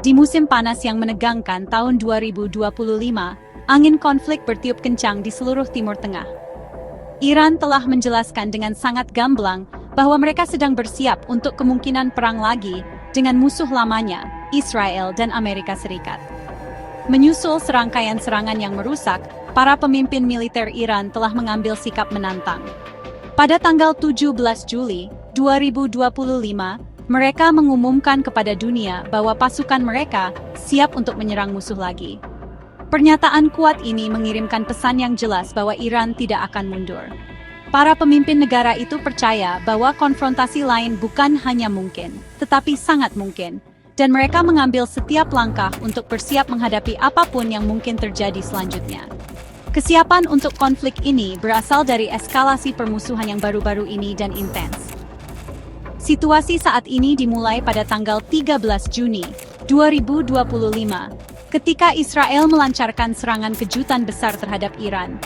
Di musim panas yang menegangkan tahun 2025, angin konflik bertiup kencang di seluruh Timur Tengah. Iran telah menjelaskan dengan sangat gamblang bahwa mereka sedang bersiap untuk kemungkinan perang lagi dengan musuh lamanya, Israel dan Amerika Serikat. Menyusul serangkaian serangan yang merusak, para pemimpin militer Iran telah mengambil sikap menantang. Pada tanggal 17 Juli 2025, mereka mengumumkan kepada dunia bahwa pasukan mereka siap untuk menyerang musuh lagi. Pernyataan kuat ini mengirimkan pesan yang jelas bahwa Iran tidak akan mundur. Para pemimpin negara itu percaya bahwa konfrontasi lain bukan hanya mungkin, tetapi sangat mungkin, dan mereka mengambil setiap langkah untuk bersiap menghadapi apapun yang mungkin terjadi selanjutnya. Kesiapan untuk konflik ini berasal dari eskalasi permusuhan yang baru-baru ini dan intens. Situasi saat ini dimulai pada tanggal 13 Juni 2025, ketika Israel melancarkan serangan kejutan besar terhadap Iran.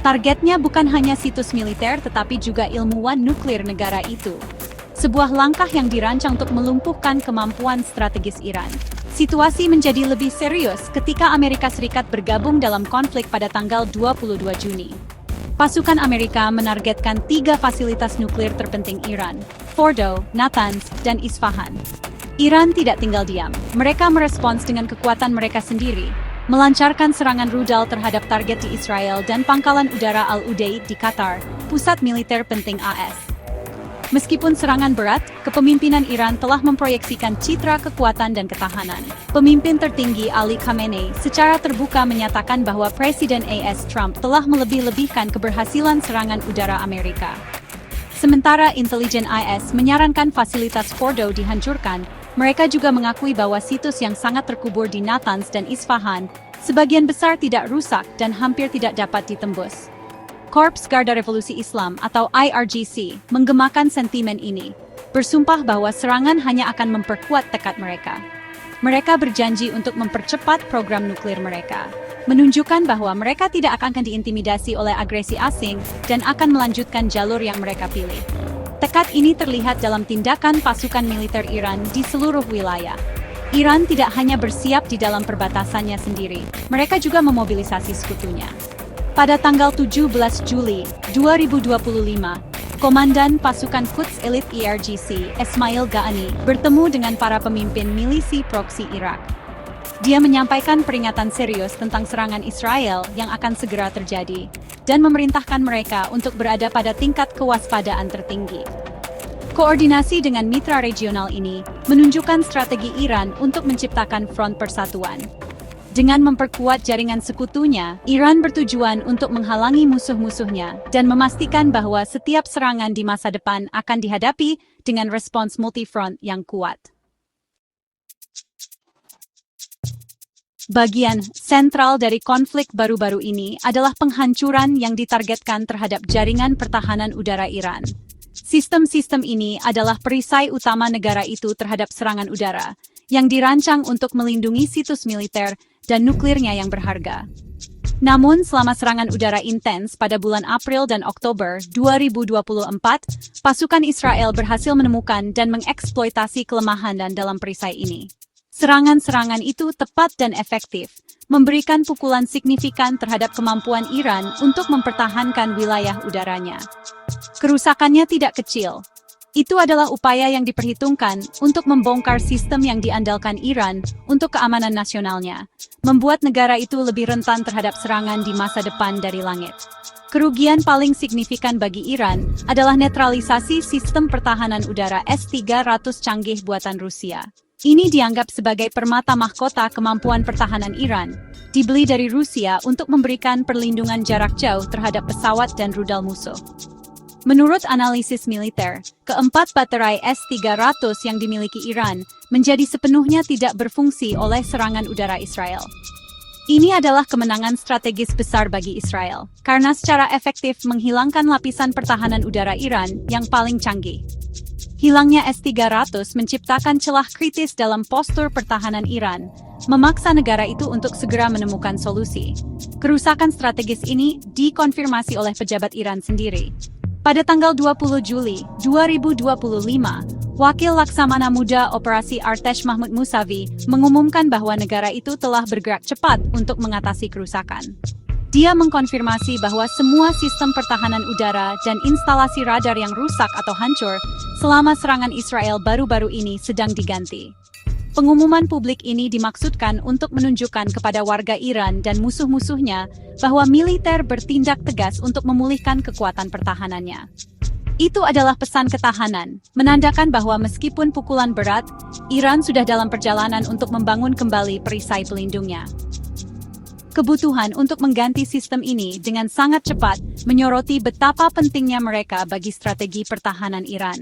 Targetnya bukan hanya situs militer tetapi juga ilmuwan nuklir negara itu. Sebuah langkah yang dirancang untuk melumpuhkan kemampuan strategis Iran. Situasi menjadi lebih serius ketika Amerika Serikat bergabung dalam konflik pada tanggal 22 Juni. Pasukan Amerika menargetkan 3 fasilitas nuklir terpenting Iran, Fordo, Natanz, dan Isfahan. Iran tidak tinggal diam. Mereka merespons dengan kekuatan mereka sendiri, melancarkan serangan rudal terhadap target di Israel dan pangkalan udara Al-Udeid di Qatar, pusat militer penting AS. Meskipun serangan berat, kepemimpinan Iran telah memproyeksikan citra kekuatan dan ketahanan. Pemimpin tertinggi Ali Khamenei secara terbuka menyatakan bahwa Presiden AS Trump telah melebih-lebihkan keberhasilan serangan udara Amerika. Sementara intelijen IS menyarankan fasilitas Fordo dihancurkan, mereka juga mengakui bahwa situs yang sangat terkubur di Natanz dan Isfahan sebagian besar tidak rusak dan hampir tidak dapat ditembus. Korps Garda Revolusi Islam atau IRGC menggemakan sentimen ini, bersumpah bahwa serangan hanya akan memperkuat tekad mereka. Mereka berjanji untuk mempercepat program nuklir mereka, menunjukkan bahwa mereka tidak akan diintimidasi oleh agresi asing dan akan melanjutkan jalur yang mereka pilih. Tekad ini terlihat dalam tindakan pasukan militer Iran di seluruh wilayah. Iran tidak hanya bersiap di dalam perbatasannya sendiri, mereka juga memobilisasi sekutunya. Pada tanggal 17 Juli 2025, Komandan Pasukan Quds Elite IRGC, Esmail Ghaani, bertemu dengan para pemimpin milisi proksi Irak. Dia menyampaikan peringatan serius tentang serangan Israel yang akan segera terjadi, dan memerintahkan mereka untuk berada pada tingkat kewaspadaan tertinggi. Koordinasi dengan mitra regional ini menunjukkan strategi Iran untuk menciptakan front persatuan. Dengan memperkuat jaringan sekutunya, Iran bertujuan untuk menghalangi musuh-musuhnya dan memastikan bahwa setiap serangan di masa depan akan dihadapi dengan respons multifront yang kuat. Bagian sentral dari konflik baru-baru ini adalah penghancuran yang ditargetkan terhadap jaringan pertahanan udara Iran. Sistem-sistem ini adalah perisai utama negara itu terhadap serangan udara, yang dirancang untuk melindungi situs militer dan nuklirnya yang berharga. Namun, selama serangan udara intens pada bulan April dan Oktober 2024, pasukan Israel berhasil menemukan dan mengeksploitasi kelemahan dalam perisai ini. Serangan-serangan itu tepat dan efektif, memberikan pukulan signifikan terhadap kemampuan Iran untuk mempertahankan wilayah udaranya. Kerusakannya tidak kecil. Itu adalah upaya yang diperhitungkan untuk membongkar sistem yang diandalkan Iran untuk keamanan nasionalnya, membuat negara itu lebih rentan terhadap serangan di masa depan dari langit. Kerugian paling signifikan bagi Iran adalah netralisasi sistem pertahanan udara S-300 canggih buatan Rusia. Ini dianggap sebagai permata mahkota kemampuan pertahanan Iran, dibeli dari Rusia untuk memberikan perlindungan jarak jauh terhadap pesawat dan rudal musuh. Menurut analisis militer, keempat baterai S-300 yang dimiliki Iran menjadi sepenuhnya tidak berfungsi oleh serangan udara Israel. Ini adalah kemenangan strategis besar bagi Israel, karena secara efektif menghilangkan lapisan pertahanan udara Iran yang paling canggih. Hilangnya S-300 menciptakan celah kritis dalam postur pertahanan Iran, memaksa negara itu untuk segera menemukan solusi. Kerusakan strategis ini dikonfirmasi oleh pejabat Iran sendiri. Pada tanggal 20 Juli 2025, Wakil Laksamana Muda Operasi Artesh Mahmud Musavi mengumumkan bahwa negara itu telah bergerak cepat untuk mengatasi kerusakan. Dia mengkonfirmasi bahwa semua sistem pertahanan udara dan instalasi radar yang rusak atau hancur selama serangan Israel baru-baru ini sedang diganti. Pengumuman publik ini dimaksudkan untuk menunjukkan kepada warga Iran dan musuh-musuhnya bahwa militer bertindak tegas untuk memulihkan kekuatan pertahanannya. Itu adalah pesan ketahanan, menandakan bahwa meskipun pukulan berat, Iran sudah dalam perjalanan untuk membangun kembali perisai pelindungnya. Kebutuhan untuk mengganti sistem ini dengan sangat cepat menyoroti betapa pentingnya mereka bagi strategi pertahanan Iran.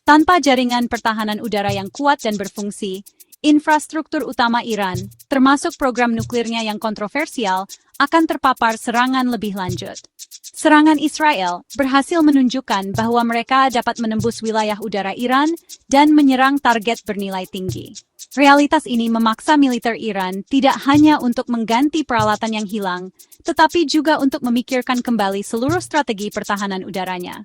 Tanpa jaringan pertahanan udara yang kuat dan berfungsi, infrastruktur utama Iran, termasuk program nuklirnya yang kontroversial, akan terpapar serangan lebih lanjut. Serangan Israel berhasil menunjukkan bahwa mereka dapat menembus wilayah udara Iran dan menyerang target bernilai tinggi. Realitas ini memaksa militer Iran tidak hanya untuk mengganti peralatan yang hilang, tetapi juga untuk memikirkan kembali seluruh strategi pertahanan udaranya.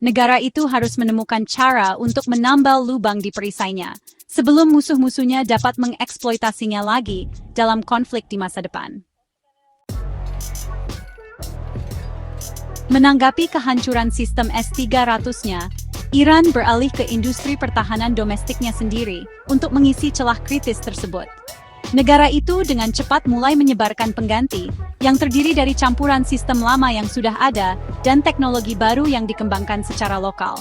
Negara itu harus menemukan cara untuk menambal lubang di perisainya, sebelum musuh-musuhnya dapat mengeksploitasinya lagi dalam konflik di masa depan. Menanggapi kehancuran sistem S-300-nya, Iran beralih ke industri pertahanan domestiknya sendiri untuk mengisi celah kritis tersebut. Negara itu dengan cepat mulai menyebarkan pengganti yang terdiri dari campuran sistem lama yang sudah ada dan teknologi baru yang dikembangkan secara lokal.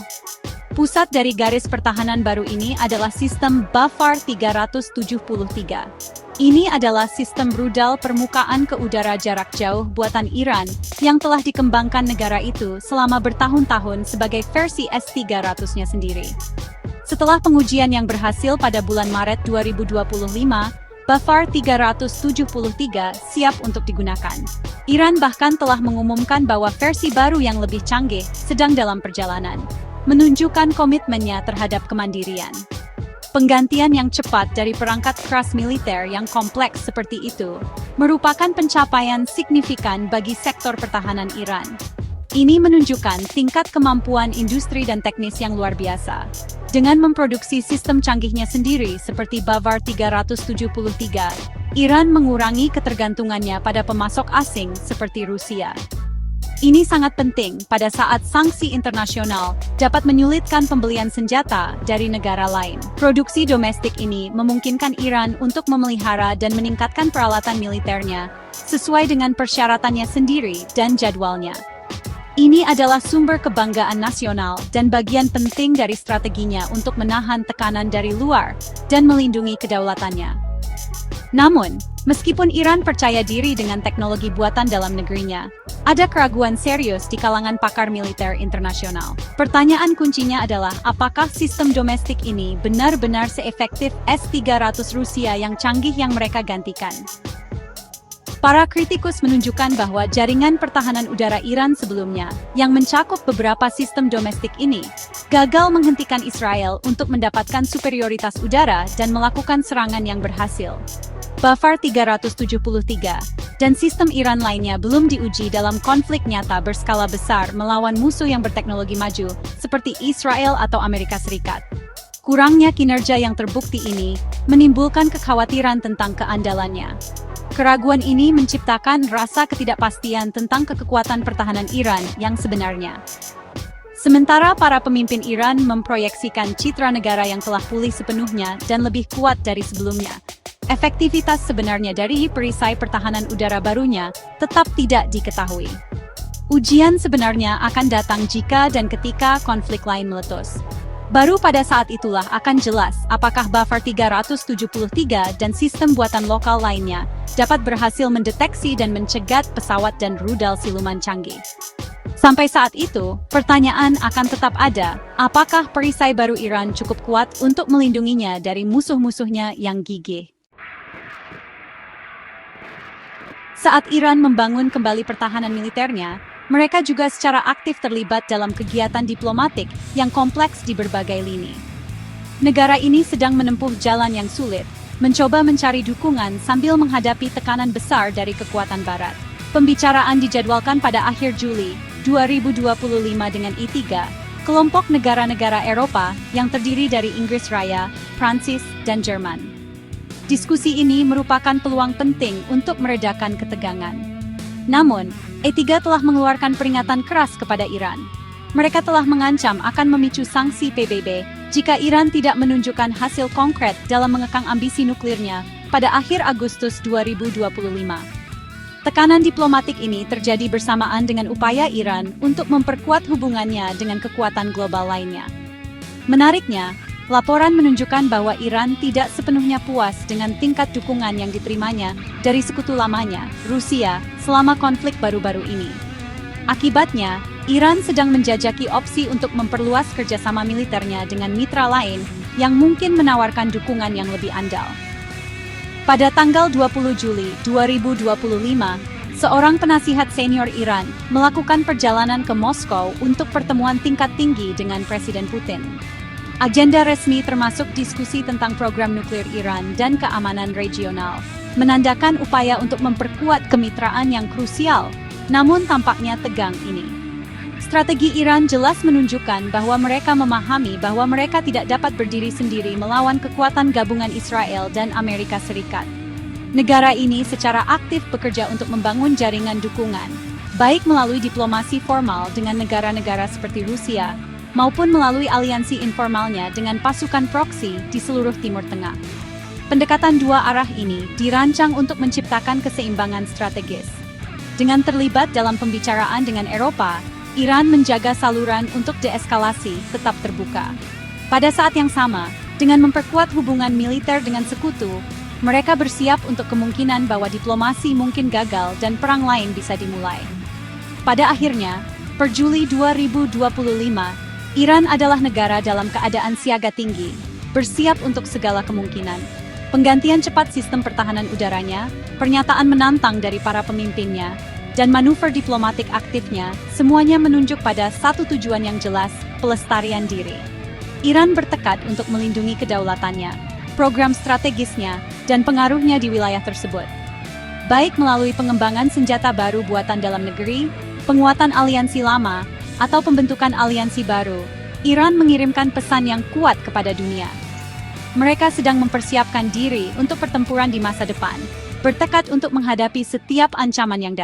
Pusat dari garis pertahanan baru ini adalah sistem Bafar 373. Ini adalah sistem rudal permukaan ke udara jarak jauh buatan Iran yang telah dikembangkan negara itu selama bertahun-tahun sebagai versi S-300-nya sendiri. Setelah pengujian yang berhasil pada bulan Maret 2025, Bafar 373 siap untuk digunakan. Iran bahkan telah mengumumkan bahwa versi baru yang lebih canggih sedang dalam perjalanan, menunjukkan komitmennya terhadap kemandirian. Penggantian yang cepat dari perangkat keras militer yang kompleks seperti itu merupakan pencapaian signifikan bagi sektor pertahanan Iran. Ini menunjukkan tingkat kemampuan industri dan teknis yang luar biasa. Dengan memproduksi sistem canggihnya sendiri seperti Bafar 373, Iran mengurangi ketergantungannya pada pemasok asing seperti Rusia. Ini sangat penting pada saat sanksi internasional dapat menyulitkan pembelian senjata dari negara lain. Produksi domestik ini memungkinkan Iran untuk memelihara dan meningkatkan peralatan militernya sesuai dengan persyaratannya sendiri dan jadwalnya. Ini adalah sumber kebanggaan nasional dan bagian penting dari strateginya untuk menahan tekanan dari luar dan melindungi kedaulatannya. Namun, meskipun Iran percaya diri dengan teknologi buatan dalam negerinya, ada keraguan serius di kalangan pakar militer internasional. Pertanyaan kuncinya adalah apakah sistem domestik ini benar-benar seefektif S-300 Rusia yang canggih yang mereka gantikan. Para kritikus menunjukkan bahwa jaringan pertahanan udara Iran sebelumnya, yang mencakup beberapa sistem domestik ini, gagal menghentikan Israel untuk mendapatkan superioritas udara dan melakukan serangan yang berhasil. Bafar 373 dan sistem Iran lainnya belum diuji dalam konflik nyata berskala besar melawan musuh yang berteknologi maju seperti Israel atau Amerika Serikat. Kurangnya kinerja yang terbukti ini menimbulkan kekhawatiran tentang keandalannya. Keraguan ini menciptakan rasa ketidakpastian tentang kekuatan pertahanan Iran yang sebenarnya. Sementara para pemimpin Iran memproyeksikan citra negara yang telah pulih sepenuhnya dan lebih kuat dari sebelumnya, efektivitas sebenarnya dari perisai pertahanan udara barunya tetap tidak diketahui. Ujian sebenarnya akan datang jika dan ketika konflik lain meletus. Baru pada saat itulah akan jelas apakah Bafar 373 dan sistem buatan lokal lainnya dapat berhasil mendeteksi dan mencegat pesawat dan rudal siluman canggih. Sampai saat itu, pertanyaan akan tetap ada, apakah perisai baru Iran cukup kuat untuk melindunginya dari musuh-musuhnya yang gigih? Saat Iran membangun kembali pertahanan militernya, mereka juga secara aktif terlibat dalam kegiatan diplomatik yang kompleks di berbagai lini. Negara ini sedang menempuh jalan yang sulit, mencoba mencari dukungan sambil menghadapi tekanan besar dari kekuatan Barat. Pembicaraan dijadwalkan pada akhir Juli 2025 dengan I3, kelompok negara-negara Eropa yang terdiri dari Inggris Raya, Prancis, dan Jerman. Diskusi ini merupakan peluang penting untuk meredakan ketegangan. Namun, E3 telah mengeluarkan peringatan keras kepada Iran. Mereka telah mengancam akan memicu sanksi PBB jika Iran tidak menunjukkan hasil konkret dalam mengekang ambisi nuklirnya pada akhir Agustus 2025. Tekanan diplomatik ini terjadi bersamaan dengan upaya Iran untuk memperkuat hubungannya dengan kekuatan global lainnya. Menariknya, laporan menunjukkan bahwa Iran tidak sepenuhnya puas dengan tingkat dukungan yang diterimanya dari sekutu lamanya, Rusia, selama konflik baru-baru ini. Akibatnya, Iran sedang menjajaki opsi untuk memperluas kerjasama militernya dengan mitra lain yang mungkin menawarkan dukungan yang lebih andal. Pada tanggal 20 Juli 2025, seorang penasihat senior Iran melakukan perjalanan ke Moskow untuk pertemuan tingkat tinggi dengan Presiden Putin. Agenda resmi termasuk diskusi tentang program nuklir Iran dan keamanan regional, menandakan upaya untuk memperkuat kemitraan yang krusial, namun tampaknya tegang ini. Strategi Iran jelas menunjukkan bahwa mereka memahami bahwa mereka tidak dapat berdiri sendiri melawan kekuatan gabungan Israel dan Amerika Serikat. Negara ini secara aktif bekerja untuk membangun jaringan dukungan, baik melalui diplomasi formal dengan negara-negara seperti Rusia, maupun melalui aliansi informalnya dengan pasukan proksi di seluruh Timur Tengah. Pendekatan dua arah ini dirancang untuk menciptakan keseimbangan strategis. Dengan terlibat dalam pembicaraan dengan Eropa, Iran menjaga saluran untuk deeskalasi tetap terbuka. Pada saat yang sama, dengan memperkuat hubungan militer dengan sekutu, mereka bersiap untuk kemungkinan bahwa diplomasi mungkin gagal dan perang lain bisa dimulai. Pada akhirnya, per Juli 2025, Iran adalah negara dalam keadaan siaga tinggi, bersiap untuk segala kemungkinan. Penggantian cepat sistem pertahanan udaranya, pernyataan menantang dari para pemimpinnya, dan manuver diplomatik aktifnya, semuanya menunjuk pada satu tujuan yang jelas, pelestarian diri. Iran bertekad untuk melindungi kedaulatannya, program strategisnya, dan pengaruhnya di wilayah tersebut. Baik melalui pengembangan senjata baru buatan dalam negeri, penguatan aliansi lama, atau pembentukan aliansi baru, Iran mengirimkan pesan yang kuat kepada dunia. Mereka sedang mempersiapkan diri untuk pertempuran di masa depan, bertekad untuk menghadapi setiap ancaman yang datang.